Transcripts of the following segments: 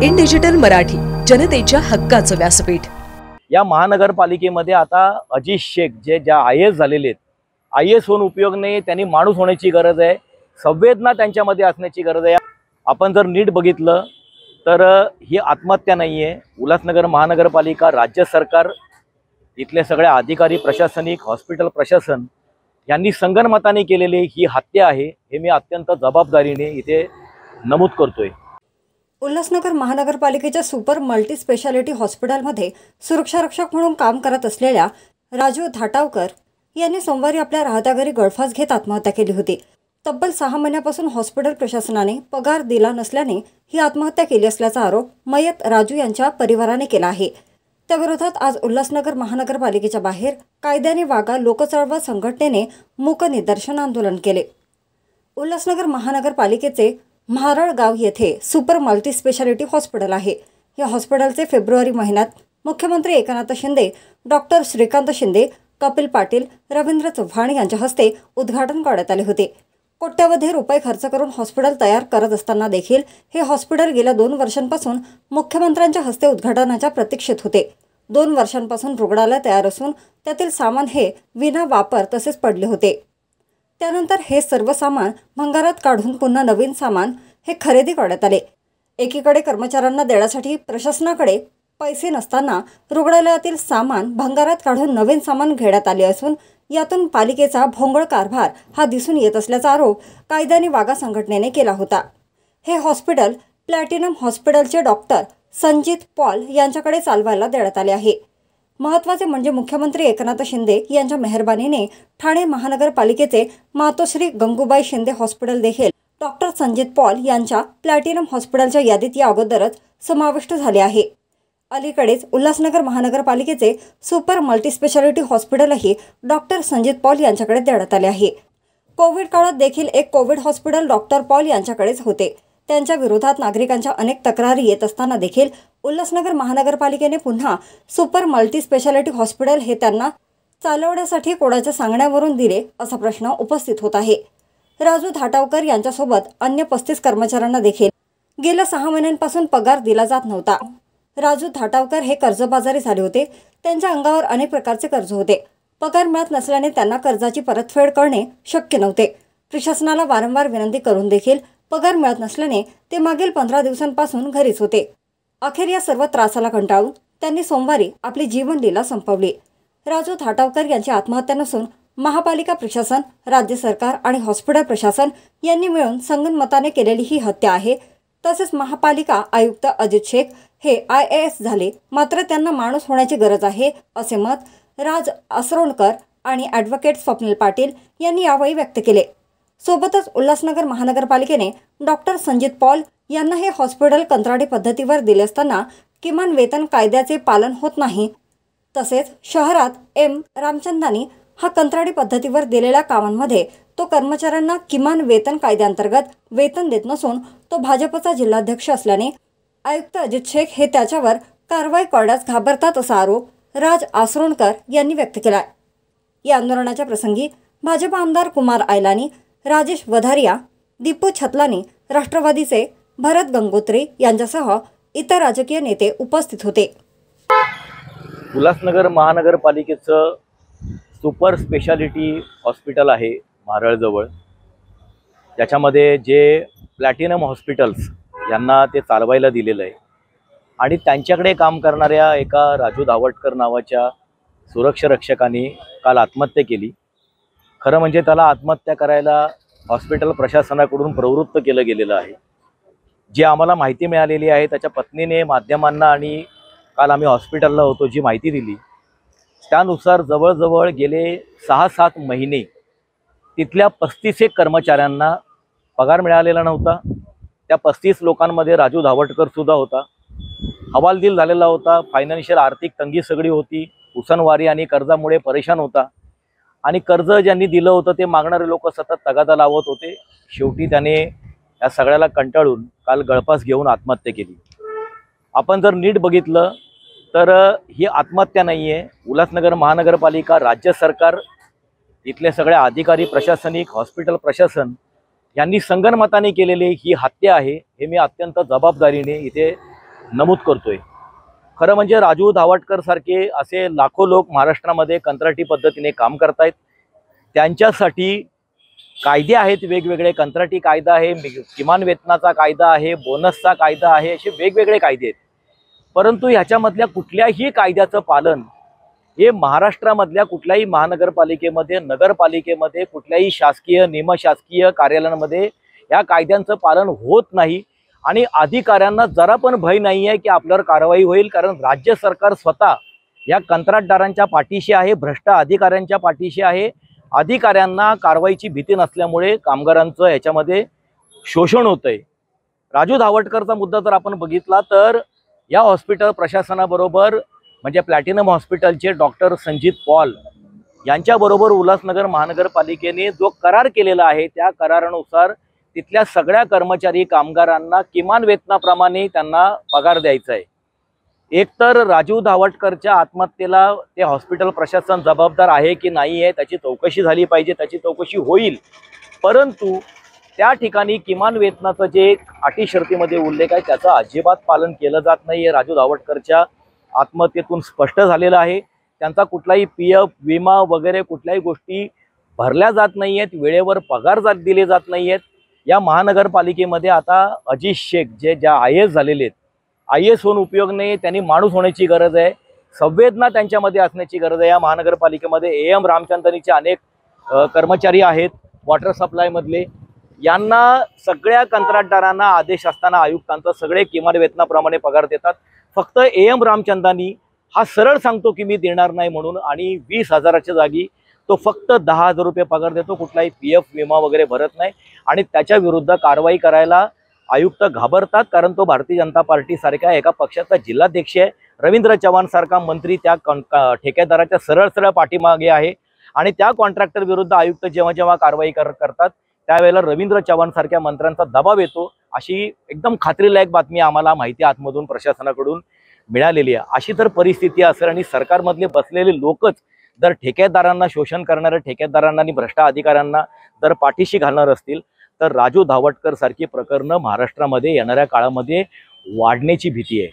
In digital Marathi, जनतेच्या हक्काचं व्यासपीठ। या महानगरपालिकेमध्ये आता अजित शेख जे ज्या IAS झालेले आहेत, IAS होऊन उपयोग नाही, त्यांनी माणूस होण्याची गरज आहे, संवेदना त्यांच्यामध्ये असण्याची गरज आहे। आपण जर नीट बघितलं तर ही आत्महत्या नाही आहे। उल्हासनगर महानगरपालिका, राज्य सरकार, इथले सगळे अधिकारी, प्रशासनिक, हॉस्पिटल प्रशासन यांनी संगनमताने केलेली ही हत्या आहे, हे मी अत्यंत जबाबदारीने इथे नमूद करतोय। उल्हासनगर महानगरपालिकेच्या सुपर मल्टी स्पेशालिटी हॉस्पिटलमध्ये सुरक्षारक्षक म्हणून काम करत असलेल्या राजू धाटावकर यांनी सोमवारी आपल्या राहत्या घरी गळफास घेत आत्महत्या केली होती। तब्बल 6 महिन्यापासून हॉस्पिटल प्रशासनाने पगार दिला नसल्याने ही आत्महत्या केली असल्याचा आरोप मयत राजू यांच्या परिवाराने केला आहे। त्याविरोधात आज उल्हासनगर महानगरपालिकेच्या बाहेर कायद्याने वागा लोकचळवळ संघटनेने मूक निदर्शन आंदोलन केले। उल्हासनगर महानगरपालिकेचे म्हारळ गाव येथे सुपर मल्टी स्पेशालिटी हॉस्पिटल आहे। या हॉस्पिटलचे फेब्रुवारी महिन्यात मुख्यमंत्री एकनाथ शिंदे, डॉक्टर श्रीकांत शिंदे, कपिल पाटील, रवींद्र चव्हाण यांच्या हस्ते उद्घाटन करण्यात आले होते। कोट्यवधी रुपये खर्च करून हॉस्पिटल तयार करत असताना देखील हे हॉस्पिटल गेल्या 2 वर्षांपासून मुख्यमंत्र्यांच्या हस्ते उद्घाटनाच्या प्रतीक्षेत होते। 2 वर्षांपासून रुग्णालय तयार असून त्यातील सामान हे विना वापर तसेच पडले होते। त्यानंतर हे सर्व सामान भंगारात काढून पुन्हा नवीन सामान हे खरेदी करण्यात आले। एकीकडे कर्मचाऱ्यांना देण्यासाठी प्रशासनाकडे पैसे नसताना रुग्णालयातील सामान भंगारात काढून नवीन सामान घेण्यात आले असून यातून पालिकेचा भोंगळ कारभार हा दिसून येत असल्याचा आरोप कायद्याने वागा संघटनेने केला होता। हे हॉस्पिटल प्लॅटिनम हॉस्पिटलचे डॉक्टर संजित पॉल यांच्याकडे चालवायला देण्यात आले आहे। महत्त्वाचे म्हणजे मुख्यमंत्री एकनाथ शिंदे यांच्या मेहरबानीने ठाणे महानगरपालिकेचे मातोश्री गंगूबाई शिंदे हॉस्पिटल देखील डॉक्टर संजित पॉल यांच्या प्लॅटिनम हॉस्पिटलच्या यादीत या अगोदरच समाविष्ट झाले आहे। अलीकडेच उल्हासनगर महानगरपालिकेचे सुपर मल्टीस्पेशालिटी हॉस्पिटलही डॉक्टर संजित पॉल यांच्याकडे देण्यात आले आहे। कोविड काळात देखील एक कोविड हॉस्पिटल डॉक्टर पॉल यांच्याकडेच होते। त्यांच्या विरोधात नागरिकांच्या अनेक तक्रारी येत असताना देखील उल्हासनगर महानगरपालिकेने पुन्हा सुपर मल्टी स्पेशालिटी हॉस्पिटल हे त्यांना चालवण्यासाठी कोणाच्या सांगण्यावरून दिले असा प्रश्न उपस्थित होत आहे। राजू धाटावकर यांच्यासोबत अन्य 35 कर्मचाऱ्यांना देखील गेल्या 6 महिन्यांपासून पगार दिला जात नव्हता। राजू धाटावकर हे कर्जबाजारी झाले होते। त्यांच्या अंगावर अनेक प्रकारचे कर्ज होते। पगार मिळत नसल्याने त्यांना कर्जाची परतफेड करणे शक्य नव्हते। प्रशासनाला वारंवार विनंती करून देखील पगार मिळत नसल्याने ते मागील 15 दिवसांपासून घरीच होते। अखेर या सर्व त्रासाला कंटाळून त्यांनी सोमवारी आपली जीवनलीला संपवली। राजू धाटावकर यांची आत्महत्या नसून महापालिका प्रशासन, राज्य सरकार आणि हॉस्पिटल प्रशासन यांनी मिळून संगनमताने केलेली ही हत्या आहे। तसेच महापालिका आयुक्त अजित शेख हे IAS झाले, मात्र त्यांना माणूस होण्याची गरज आहे असे मत राज आसरोणकर आणि ॲडव्होकेट स्वप्नील पाटील यांनी यावेळी व्यक्त केले। सोबतच उल्हासनगर महानगरपालिकेने डॉक्टर संजित पॉल यांना हे हॉस्पिटल कंत्राटी पद्धतीवर दिले असताना किमान वेतन कायद्याचे पालन होत नाही। तसेच शहरात रामचंदानी हा कंत्राटी पद्धतीवर दिलेल्या कामांमध्ये तो कर्मचाऱ्यांना किमान वेतन कायद्याअंतर्गत वेतन देत नसून तो भाजपचा जिल्हाध्यक्ष असल्याने आयुक्त अजित शेख हे त्याच्यावर कारवाई करण्यास घाबरतात असा आरोप राज आसरोणकर यांनी व्यक्त केला। या आंदोलनाच्या प्रसंगी भाजप आमदार कुमार आयलानी, राजेश वधारिया, दीपू छतलानी, राष्ट्रवादीचे भरत गंगोत्री यांच्यासह इतर राजकीय नेते उपस्थित होते। उल्हासनगर महानगरपालिकेचं सुपर स्पेशालिटी हॉस्पिटल आहे म्हारळजवळ। त्याच्यामध्ये जे प्लॅटिनम हॉस्पिटल्स यांना ते चालवायला दिलेलं आहे आणि त्यांच्याकडे काम करणाऱ्या एका राजू धावटकर नावाच्या सुरक्षारक्षकाने काल आत्महत्या केली। खरं म्हणजे त्याला आत्महत्या करायला हॉस्पिटल प्रशासनाकडून प्रवृत्त केलं गेलेलं आहे। जी आम्हाला माहिती मिळालेली आहे त्याच्या पत्नीने माध्यमांना आणि काल आम्ही हॉस्पिटलला होतो जी माहिती दिली त्यानुसार जवळजवळ गेले 6-7 महिने तिथल्या 35 कर्मचाऱ्यांना पगार मिळालेला नव्हता। त्या 35 लोकांमध्ये राजू धावटकर सुद्धा होता। हवालदिल झालेला होता। फायनान्शियल आर्थिक तंगी सगळी होती। उसनवारी आणि कर्जामुळे परेशान होता आणि कर्ज ज्यांनी दिलं होतं ते मागणारे लोक सतत तगादा लावत होते। शेवटी त्याने या सगळ्याला कंटाळून काल गळफास घेऊन आत्महत्या केली। आपण जर नीट बघितलं तर ही आत्महत्या नाही आहे। उल्हासनगर महानगरपालिका, राज्य सरकार, इथले सगळे अधिकारी, प्रशासनिक, हॉस्पिटल प्रशासन यांनी संगनमताने केलेली ही हत्या आहे, हे मी अत्यंत जबाबदारीने इथे नमूद करतोय. खरं म्हणजे राजू धावटकर सारखे असे लाखो लोक महाराष्ट्रामध्ये कंत्राटी पद्धतीने काम करतायत. त्यांच्यासाठी कायदे आहेत वेगवेगळे. कंत्राटी कायदा आहे, किमान वेतनाचा कायदा आहे, बोनसचा कायदा आहे, असे वेगवेगळे कायदे आहेत. परंतु ह्याच्यामधल्या कुठल्याही कायद्याचं पालन हे महाराष्ट्रामधल्या कुठल्याही महानगरपालिकेमध्ये, नगरपालिकेमध्ये, कुठल्याही शासकीय निमशासकीय कार्यालयांमध्ये या कायद्यांचं पालन होत नाही. आणि अधिकाऱ्यांना जरा पण भय नाही आहे की आपल्यावर कारवाई होईल, कारण राज्य सरकार स्वतः या कंत्राटदारांच्या पाठीशी आहे, भ्रष्ट अधिकाऱ्यांच्या पाठीशी आहे. अधिकाऱ्यांना कारवाईची भीती नसल्यामुळे कामगारांचं याच्यामध्ये शोषण होतंय. राजू धावटकरचा मुद्दा जर आपण बघितला तर या हॉस्पिटल प्रशासनाबरोबर म्हणजे प्लॅटिनम हॉस्पिटलचे डॉक्टर संजीत पॉल यांच्याबरोबर उल्हासनगर महानगरपालिकेने जो करार केलेला आहे त्या करारानुसार तिथल्या सगळ्या कर्मचारी कामगारांना किमान वेतनाप्रमाणे त्यांना पगार द्यायचा आहे. एकतर राजू धावटकरच्या आत्महत्येला ते हॉस्पिटल प्रशासन जबाबदार आहे की नाही आहे त्याची चौकशी झाली पाहिजे, त्याची चौकशी होईल. परंतु त्या ठिकाणी किमान वेतनाचं जे अटी शर्तीमध्ये उल्लेख आहे त्याचं अजिबात पालन केलं जात नाही आहे. राजू धावटकरच्या आत्महत्येतून स्पष्ट झालेलं आहे. त्यांचा कुठलाही PF विमा वगैरे कुठल्याही गोष्टी भरल्या जात नाही आहेत, वेळेवर पगार दिले जात नाही आहेत. या महानगरपालिकेमध्ये आता अजीज शेख जे ज्या IAS झालेले आहेत, IAS होऊन उपयोग नाही, त्यांनी माणूस होण्याची गरज आहे, संवेदना त्यांच्यामध्ये असण्याची गरज आहे. या महानगरपालिकेमध्ये AM रामचंद्रनीचे अनेक कर्मचारी आहेत वॉटर सप्लायमधले. यांना सगळ्या कंत्राटदारांना आदेश असताना आयुक्तांचा सगळे किमान वेतनाप्रमाणे पगार देतात. फक्त AM रामचंद्रानी हा सरळ सांगतो की मी देणार नाही म्हणून, आणि 20,000च्या जागी तो फक्त 10,000 रुपये पगार देतो. कुठलाही PF विमा वगैरे भरत नाही आणि त्याच्या विरुद्ध कारवाई करायला आयुक्त घाबरतात, कारण तो भारतीय जनता पार्टी सारख्या एका पक्षाचा जिल्हाध्यक्ष आहे. रवींद्र चव्हाण सारखा मंत्री त्या ठेकेदाराच्या सरळ सरळ पाठीमागे आहे. आणि त्या कॉन्ट्रॅक्टर विरुद्ध आयुक्त जेव्हा जेव्हा कारवाई करतात त्यावेळेला रवींद्र चव्हाण सारख्या मंत्र्यांचा दबाव येतो. अशी एकदम खात्रीलायक बातमी आम्हाला माहिती आतमधून प्रशासनाकडून मिळालेली आहे. अशी तर परिस्थिती असेल आणि सरकारमधले बसलेले लोकच जर ठेकेदारांना शोषण करणाऱ्या ठेकेदारांना आणि भ्रष्ट अधिकाऱ्यांना जर पाठीशी घालणार असतील तर राजू धावटकर सारखी प्रकरणं महाराष्ट्रामध्ये येणाऱ्या काळामध्ये वाढण्याची भीती आहे.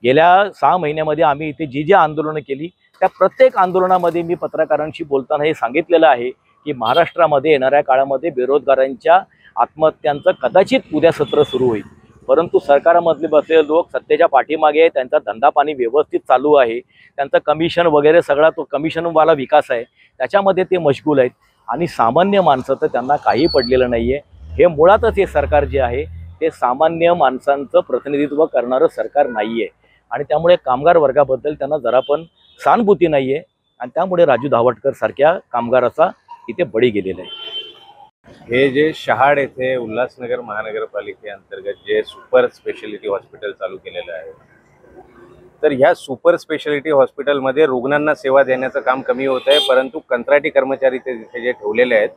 गेल्या 6 महिन्यामध्ये आम्ही इथे जी आंदोलनं केली त्या प्रत्येक आंदोलनामध्ये मी पत्रकारांशी बोलताना हे सांगितलेलं आहे की महाराष्ट्रामध्ये येणाऱ्या काळामध्ये बेरोजगारांच्या आत्महत्यांचं कदाचित उद्या सत्र सुरू होईल. परंतु सरकारमधले बसलेले लोक सत्तेच्या पाठीमागे आहे, त्यांचा धंदा पाणी व्यवस्थित चालू आहे, त्यांचं कमिशन वगैरे सगळा तो कमिशनवाला विकास आहे त्याच्यामध्ये ते मशगूल आहेत. आणि सामान्य माणसं तर त्यांना काही पडलेलं नाही आहे. हे मुळातच हे सरकार जे आहे ते सामान्य माणसांचं प्रतिनिधित्व करणारं सरकार नाही आहे आणि त्यामुळे कामगार वर्गाबद्दल त्यांना जरा पण सहानुभूती नाही आहे आणि त्यामुळे राजू धावटकर सारख्या कामगाराचा इथे बळी गेलेला आहे. हे जे शहाड येथे उल्हासनगर महानगरपालिकेअंतर्गत जे सुपर स्पेशालिटी हॉस्पिटल चालू केलेलं आहे, तर ह्या सुपर स्पेशालिटी हॉस्पिटलमध्ये रुग्णांना सेवा देण्याचं काम कमी होत आहे, परंतु कंत्राटी कर्मचारी ते तिथे जे ठेवलेले आहेत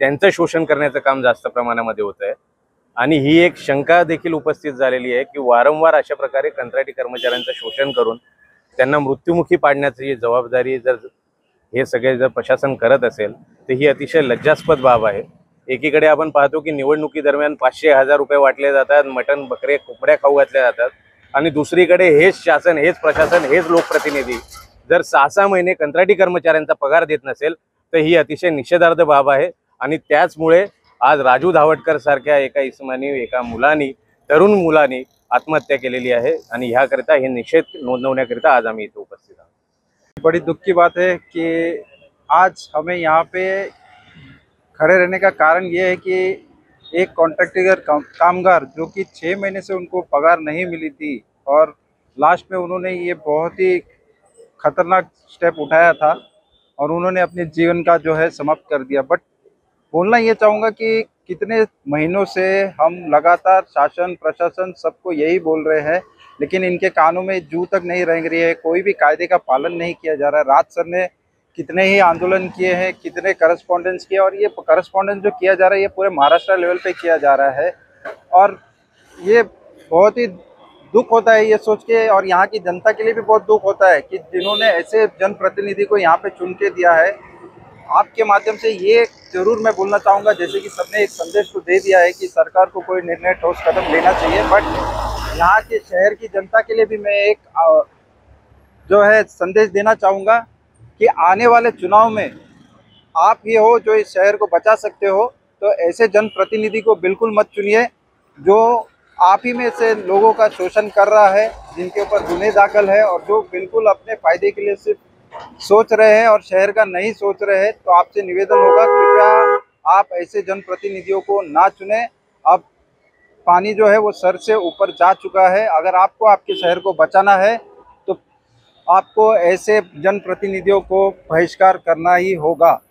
त्यांचं शोषण करण्याचं काम जास्त प्रमाणामध्ये होत आहे. आणि ही एक शंका देखील उपस्थित झालेली आहे की वारंवार अशा प्रकारे कंत्राटी कर्मचाऱ्यांचं शोषण करून त्यांना मृत्युमुखी पाडण्याची जबाबदारी जर हे सगळे जर प्रशासन करत असेल तर ही अतिशय लज्जास्पद बाब आहे. एकीकडे आपण पाहतो की निवडणुकी दरम्यान 500-1000 रुपये वाटले जातात, मटण बकरे कोंबड्या खाऊ घातल्या जातात, आणि दुसरीकडे हेच शासन, हेच प्रशासन, हेच लोकप्रतिनिधी जर 6-6 महिने कंत्राटी कर्मचाऱ्यांचा पगार देत नसेल तर ही अतिशय निषेधार्ह बाब आहे. आणि त्याचमुळे आज राजू धावटकर सारख्या एका इसमानी, एका मुलानी, तरुण मुलानी आत्महत्या केलेली आहे आणि ह्याकरिता हे निषेध नोंदवण्याकरिता आज आम्ही इथे उपस्थित आहोत. बड़ी दुख की बात है कि आज हमें यहाँ पे खड़े रहने का कारण ये है कि एक कॉन्ट्रैक्टर कामगार जो कि 6 महीने से उनको पगार नहीं मिली थी और लास्ट में उन्होंने ये बहुत ही खतरनाक स्टेप उठाया था और उन्होंने अपने जीवन का जो है समाप्त कर दिया. बट बोलना ये चाहूँगा कि कितने महीनों से हम लगातार शासन प्रशासन सबको यही बोल रहे हैं, लेकिन इनके कानों में जू तक नहीं रह रही है. कोई भी कायदे का पालन नहीं किया जा रहा है. राज सर ने कितने ही आंदोलन किए हैं, कितने करस्पॉन्डेंस किए, और ये करस्पॉन्डेंस जो किया जा रहा है ये पूरे महाराष्ट्र लेवल पे किया जा रहा है. और ये बहुत ही दुख होता है ये सोच के, और यहाँ की जनता के लिए भी बहुत दुख होता है कि जिन्होंने ऐसे जनप्रतिनिधि को यहाँ पे चुन के दिया है. आपके माध्यम से ये जरूर मैं बोलना चाहूँगा, जैसे कि सबने एक संदेश तो दे दिया है कि सरकार को कोई निर्णय ठोस कदम लेना चाहिए, बट यहाँ के शहर की जनता के लिए भी मैं एक जो है संदेश देना चाहूँगा कि आने वाले चुनाव में आप ही हो जो इस शहर को बचा सकते हो। तो ऐसे जनप्रतिनिधि को बिल्कुल मत चुनिए जो आप ही में से लोगों का शोषण कर रहा है, जिनके ऊपर गुने दाखिल है और जो बिल्कुल अपने फायदे के लिए सिर्फ सोच रहे हैं और शहर का नहीं सोच रहे हैं। तो आपसे निवेदन होगा, कृपया आप ऐसे जनप्रतिनिधियों को ना चुने। अब पानी जो है वो सर से ऊपर जा चुका है। अगर आपको आपके शहर को बचाना है तो आपको ऐसे जनप्रतिनिधियों को बहिष्कार करना ही होगा।